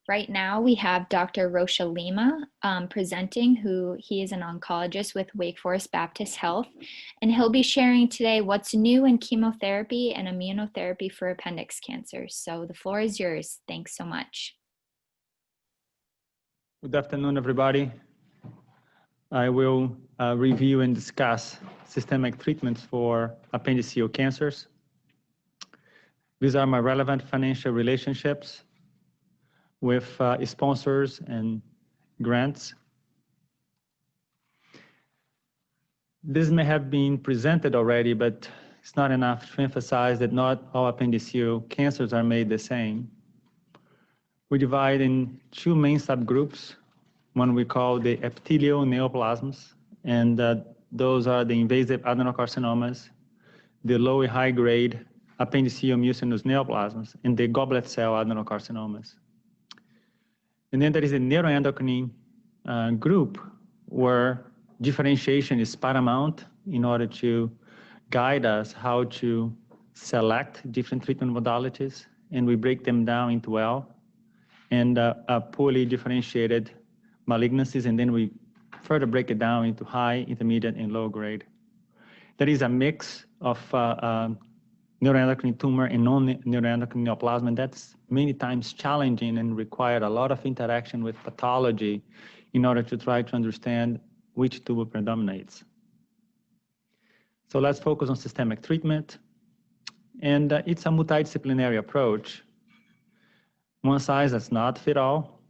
Right now we have Dr. Rocha Lima presenting, he is an oncologist with Wake Forest Baptist Health, and he'll be sharing today what's new in chemotherapy and immunotherapy for appendix cancers. So the floor is yours. Thanks so much. Good afternoon, everybody. I will review and discuss systemic treatments for appendiceal cancers. These are my relevant financial relationships with sponsors and grants. This may have been presented already, but it's not enough to emphasize that not all appendiceal cancers are made the same. We divide in two main subgroups. One we call the epithelial neoplasms, and those are the invasive adenocarcinomas, the low and high grade appendiceal mucinous neoplasms, and the goblet cell adenocarcinomas. And then there is a neuroendocrine group where differentiation is paramount in order to guide us how to select different treatment modalities, and we break them down into well and poorly differentiated malignancies, and then we further break it down into high, intermediate, and low grade. There is a mix of neuroendocrine tumor and non-neuroendocrine neoplasm, and that's many times challenging and require a lot of interaction with pathology in order to try to understand which tumor predominates. So let's focus on systemic treatment, and it's a multidisciplinary approach. One size does not fit all.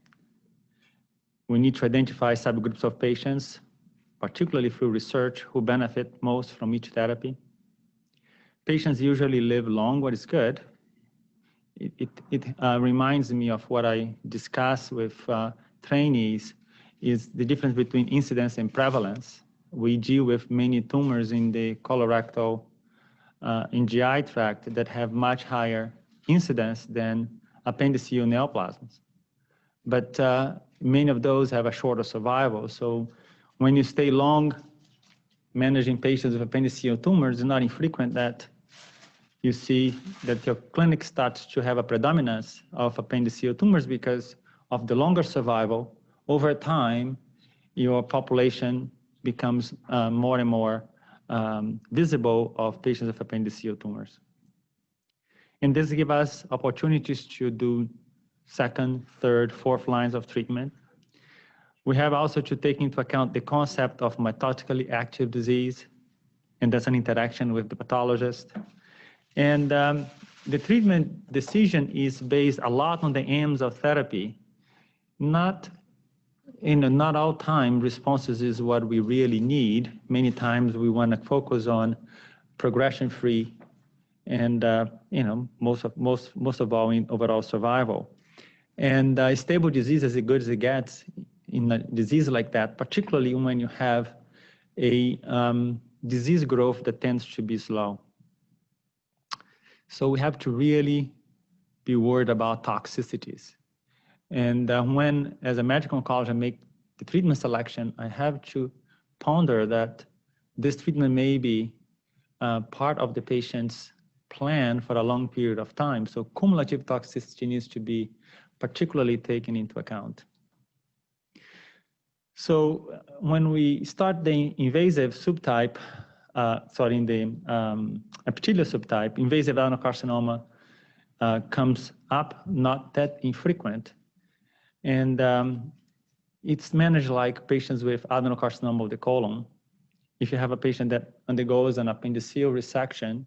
We need to identify subgroups of patients, particularly through research, who benefit most from each therapy. Patients usually live long, what is good. It reminds me of what I discuss with trainees, is the difference between incidence and prevalence. We deal with many tumors in the colorectal and GI tract that have much higher incidence than appendiceal neoplasms. But many of those have a shorter survival. So when you stay long managing patients with appendiceal tumors, it's not infrequent that you see that your clinic starts to have a predominance of appendiceal tumors because of the longer survival. Over time, your population becomes more and more visible of patients with appendiceal tumors. And this gives us opportunities to do second, third, fourth lines of treatment. We have also to take into account the concept of mitotically active disease, and that's an interaction with the pathologist. And the treatment decision is based a lot on the aims of therapy. Not all time responses is what we really need. Many times we want to focus on progression-free and most of all in overall survival. And stable disease is as good as it gets in a disease like that, particularly when you have a disease growth that tends to be slow. So we have to really be worried about toxicities. And when, as a medical oncologist, I make the treatment selection, I have to ponder that this treatment may be part of the patient's plan for a long period of time. So cumulative toxicity needs to be particularly taken into account. So when we start the invasive subtype, in the epithelial subtype, invasive adenocarcinoma comes up, not that infrequent. And it's managed like patients with adenocarcinoma of the colon. If you have a patient that undergoes an appendiceal resection,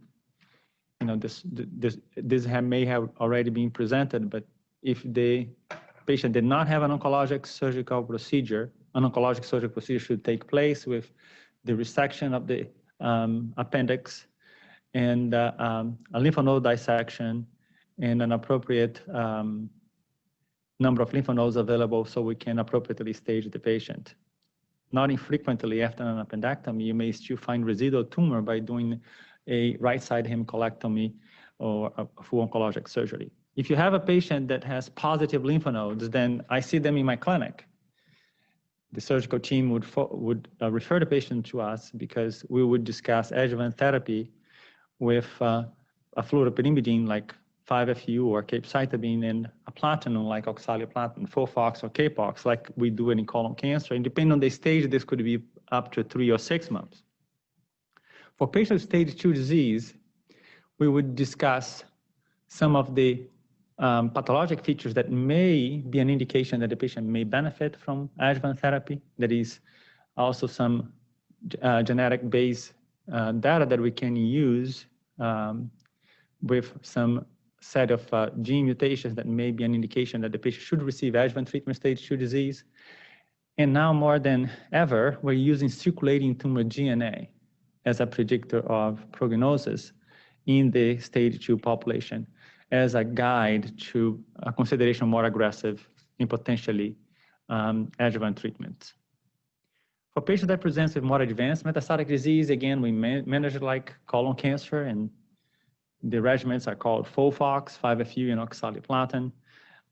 this may have already been presented, but if the patient did not have an oncologic surgical procedure, an oncologic surgical procedure should take place with the resection of the appendix and a lymph node dissection and an appropriate number of lymph nodes available so we can appropriately stage the patient. Not infrequently after an appendectomy, you may still find residual tumor by doing a right side hemicolectomy or a full oncologic surgery. If you have a patient that has positive lymph nodes, then I see them in my clinic. The surgical team would refer the patient to us because we would discuss adjuvant therapy with a fluoropyrimidine like 5-FU or capecitabine, and a platinum like oxaliplatin, FOLFOX or CAPOX, like we do it in colon cancer. And depending on the stage, this could be up to 3 or 6 months. For patients with stage 2 disease, we would discuss some of the pathologic features that may be an indication that the patient may benefit from adjuvant therapy. There is also some genetic-based data that we can use with some set of gene mutations that may be an indication that the patient should receive adjuvant treatment stage 2 disease. And now more than ever, we're using circulating tumor DNA as a predictor of prognosis in the stage 2 population as a guide to a consideration more aggressive and potentially adjuvant treatments. For patients that present with more advanced metastatic disease, again, we manage it like colon cancer, and the regimens are called FOLFOX, 5-FU, and oxaliplatin,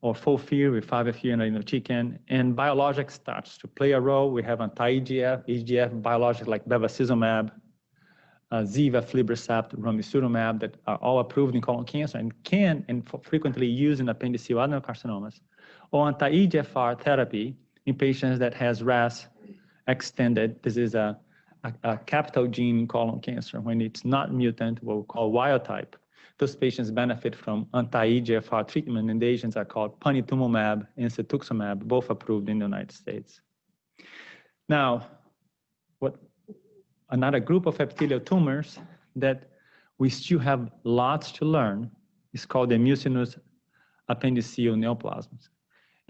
or FOLFIR with 5-FU and irinotecan. And biologics starts to play a role. We have anti-EGF, EGF biologics like bevacizumab, Ziva, aflibercept, ramucirumab that are all approved in colon cancer and can and frequently used in appendiceal adenocarcinomas, or anti-EGFR therapy in patients that has RAS extended. This is a capital gene in colon cancer. When it's not mutant, what we call wild type, those patients benefit from anti-EGFR treatment, and the agents are called panitumumab and cetuximab, both approved in the United States. Now, another group of epithelial tumors that we still have lots to learn is called the mucinous appendiceal neoplasms.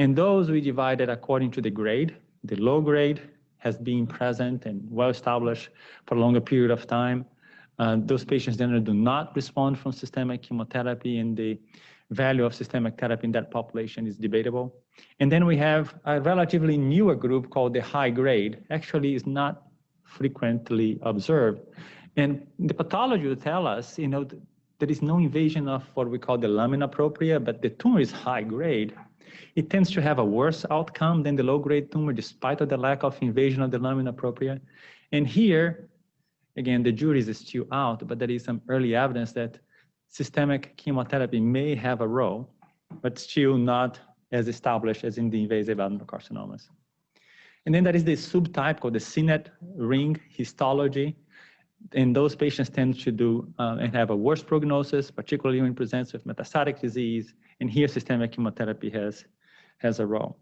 And those we divided according to the grade. The low grade has been present and well-established for a longer period of time. Those patients generally do not respond from systemic chemotherapy, and the value of systemic therapy in that population is debatable. And then we have a relatively newer group called the high grade. Actually, is not frequently observed. And the pathology will tell us, there is no invasion of what we call the lamina propria, but the tumor is high grade. It tends to have a worse outcome than the low-grade tumor, despite of the lack of invasion of the lamina propria. And here, again, the jury is still out, but there is some early evidence that systemic chemotherapy may have a role, but still not as established as in the invasive adenocarcinomas. And then there is this subtype called the Signet ring histology. And those patients tend to do and have a worse prognosis, particularly when presents with metastatic disease. And here systemic chemotherapy has a role.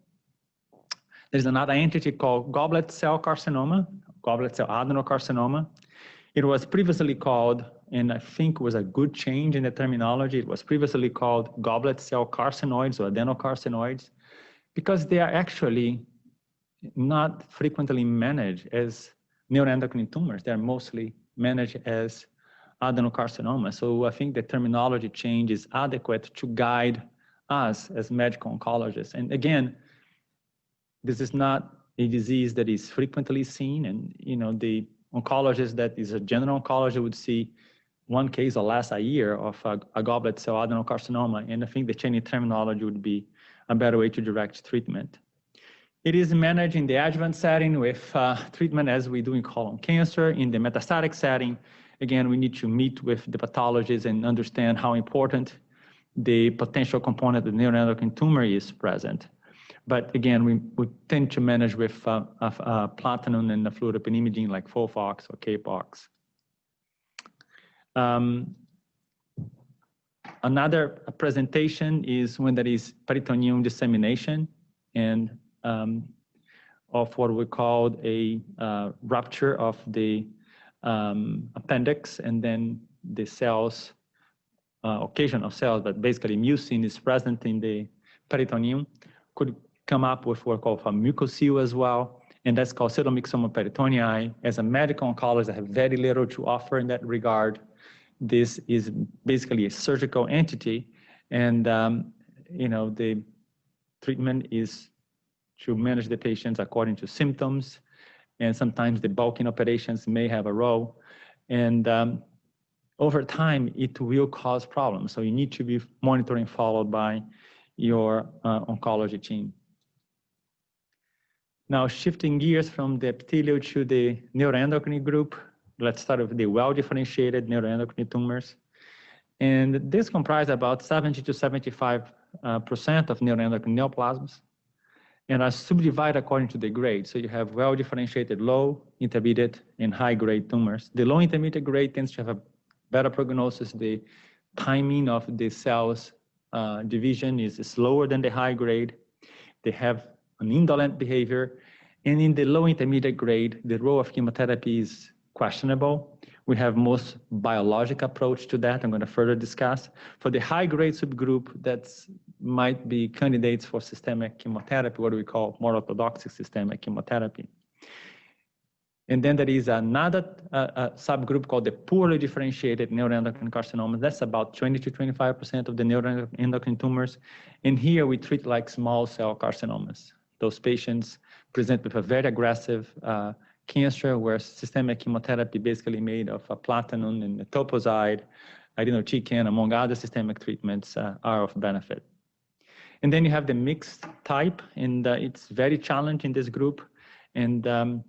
There's another entity called goblet cell carcinoma, goblet cell adenocarcinoma. It was previously called, and I think was a good change in the terminology, it was previously called goblet cell carcinoids or adenocarcinoids, because they are actually not frequently managed as neuroendocrine tumors. They're mostly managed as adenocarcinoma. So I think the terminology change is adequate to guide us as medical oncologists. And again, this is not a disease that is frequently seen. And the oncologist that is a general oncologist would see one case or less a year of a goblet cell adenocarcinoma. And I think the change in terminology would be a better way to direct treatment. It is managed in the adjuvant setting with treatment as we do in colon cancer. In the metastatic setting, again, we need to meet with the pathologist and understand how important the potential component of the neuroendocrine tumor is present. But again, we tend to manage with platinum and fluoropyrimidine like FOLFOX or CAPOX. Another presentation is when there is peritoneum dissemination and of what we call a rupture of the appendix, and then the cells, occasional cells, but basically mucin is present in the peritoneum, could come up with what we call a mucocele as well, and that's called pseudomyxoma peritonei. As a medical oncologist, I have very little to offer in that regard. This is basically a surgical entity, and the treatment is to manage the patients according to symptoms, and sometimes the bulking operations may have a role. And over time, it will cause problems. So you need to be monitored and followed by your oncology team. Now, shifting gears from the epithelial to the neuroendocrine group, let's start with the well-differentiated neuroendocrine tumors. And this comprises about 70 to 75% of neuroendocrine neoplasms, and are subdivided according to the grade. So you have well-differentiated low, intermediate, and high-grade tumors. The low intermediate grade tends to have a better prognosis. The timing of the cells division is slower than the high grade. They have an indolent behavior. And in the low intermediate grade, the role of chemotherapy is questionable. We have most biologic approach to that I'm going to further discuss. For the high grade subgroup, that might be candidates for systemic chemotherapy, what we call more orthodox systemic chemotherapy. And then there is another subgroup called the poorly differentiated neuroendocrine carcinomas. That's about 20 to 25% of the neuroendocrine tumors. And here we treat like small cell carcinomas. Those patients present with a very aggressive cancer where systemic chemotherapy basically made of platinum and etoposide, irinotecan, among other systemic treatments are of benefit. And then you have the mixed type, and it's very challenging in this group. And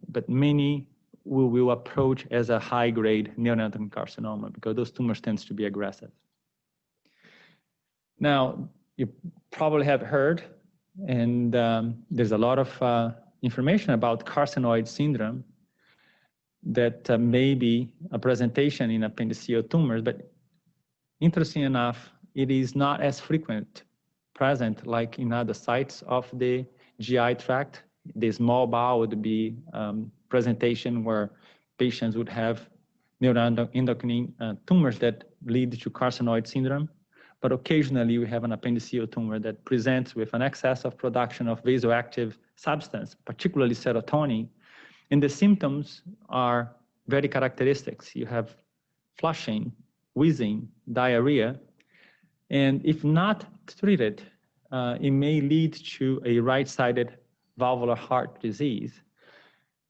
but many will approach as a high-grade neuroendocrine carcinoma because those tumors tend to be aggressive. Now, you probably have heard, and there's a lot of information about carcinoid syndrome that may be a presentation in appendiceal tumors, but interesting enough, it is not as frequent present like in other sites of the GI tract. The small bowel would be presentation where patients would have neuroendocrine tumors that lead to carcinoid syndrome. But occasionally we have an appendiceal tumor that presents with an excess of production of vasoactive substance, particularly serotonin. And the symptoms are very characteristic. You have flushing, wheezing, diarrhea. And if not treated, it may lead to a right-sided valvular heart disease.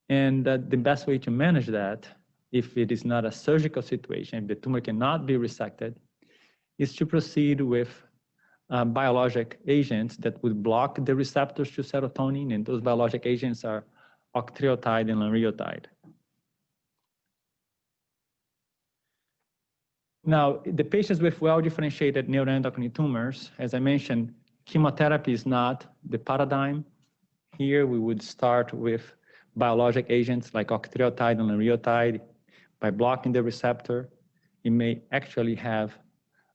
And the best way to manage that, if it is not a surgical situation, if the tumor cannot be resected, is to proceed with biologic agents that would block the receptors to serotonin, and those biologic agents are octreotide and lanreotide. Now, the patients with well-differentiated neuroendocrine tumors, as I mentioned, chemotherapy is not the paradigm. Here, we would start with biologic agents like octreotide and lanreotide. By blocking the receptor, it may actually have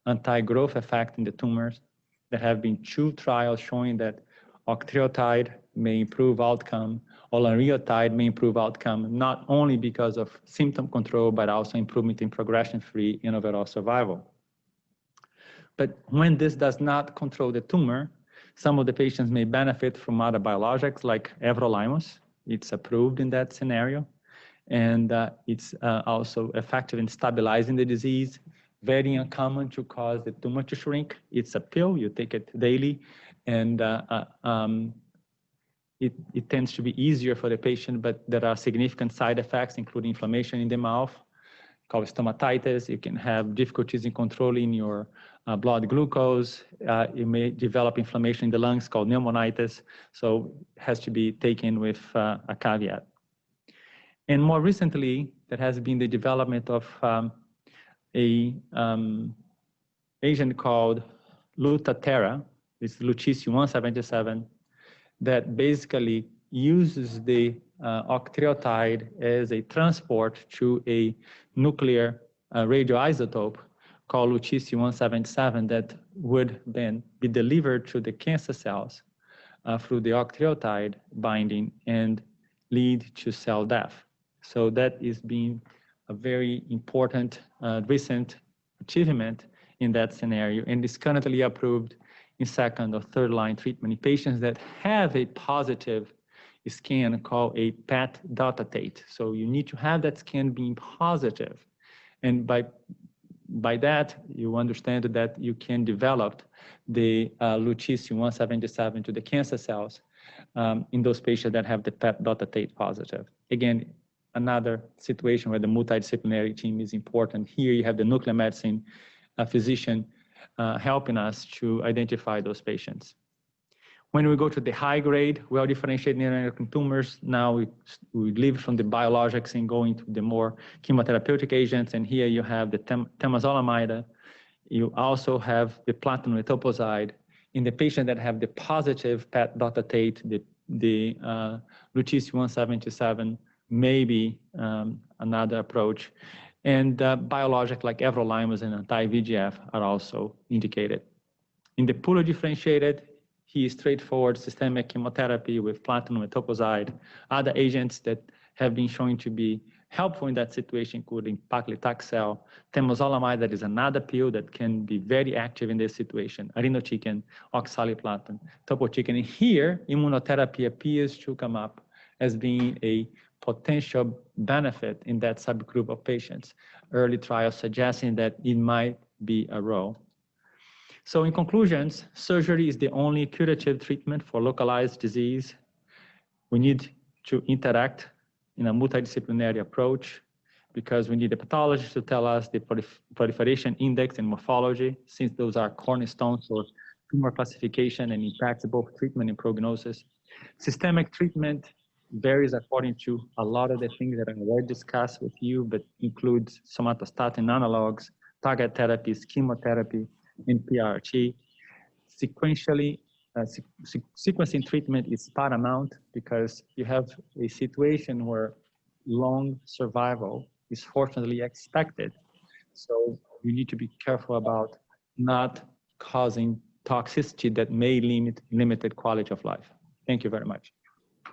anti-growth effect in the tumors. There have been 2 trials showing that octreotide may improve outcome, or lanreotide may improve outcome, not only because of symptom control, but also improvement in progression-free and overall survival. But when this does not control the tumor, some of the patients may benefit from other biologics like everolimus. It's approved in that scenario. And it's also effective in stabilizing the disease. Very uncommon to cause the tumor to shrink. It's a pill, you take it daily, and it tends to be easier for the patient, but there are significant side effects, including inflammation in the mouth, called stomatitis. You can have difficulties in controlling your blood glucose. You may develop inflammation in the lungs called pneumonitis, so it has to be taken with a caveat. And more recently, there has been the development of a agent called Lutathera, it's lutetium-177, that basically uses the octreotide as a transport to a nuclear radioisotope called lutetium-177 that would then be delivered to the cancer cells through the octreotide binding and lead to cell death. So that is being a very important recent achievement in that scenario, and is currently approved in 2nd or 3rd line treatment in patients that have a positive scan called a PET delta-tate. So you need to have that scan being positive. And by that, you understand that you can develop the lutetium-177 to the cancer cells in those patients that have the PET delta-tate positive. Again, another situation where the multidisciplinary team is important. Here you have the nuclear medicine physician helping us to identify those patients. When we go to the high grade, well-differentiated neuroendocrine tumors, now we leave from the biologics and go into the more chemotherapeutic agents. And here you have the temozolomide you also have the platinum etoposide. In the patient that have the positive PET dot Tate, the lutetium-177 may be another approach. And biologic like everolimus and anti-VEGF are also indicated. In the poorly differentiated, he is straightforward systemic chemotherapy with platinum etoposide. Other agents that have been shown to be helpful in that situation, including paclitaxel, temozolomide, that is another pill that can be very active in this situation, irinotecan, oxaliplatin, topotecan. And here, immunotherapy appears to come up as being a potential benefit in that subgroup of patients. Early trials suggesting that it might be a role. So in conclusions, surgery is the only curative treatment for localized disease. We need to interact in a multidisciplinary approach because we need the pathologist to tell us the proliferation index and morphology, since those are cornerstones for tumor classification and impacts both treatment and prognosis. Systemic treatment varies according to a lot of the things that I already discussed with you, but includes somatostatin analogs, target therapies, chemotherapy, and PRT. Sequentially, sequencing treatment is paramount because you have a situation where long survival is fortunately expected. So you need to be careful about not causing toxicity that may limit quality of life. Thank you very much.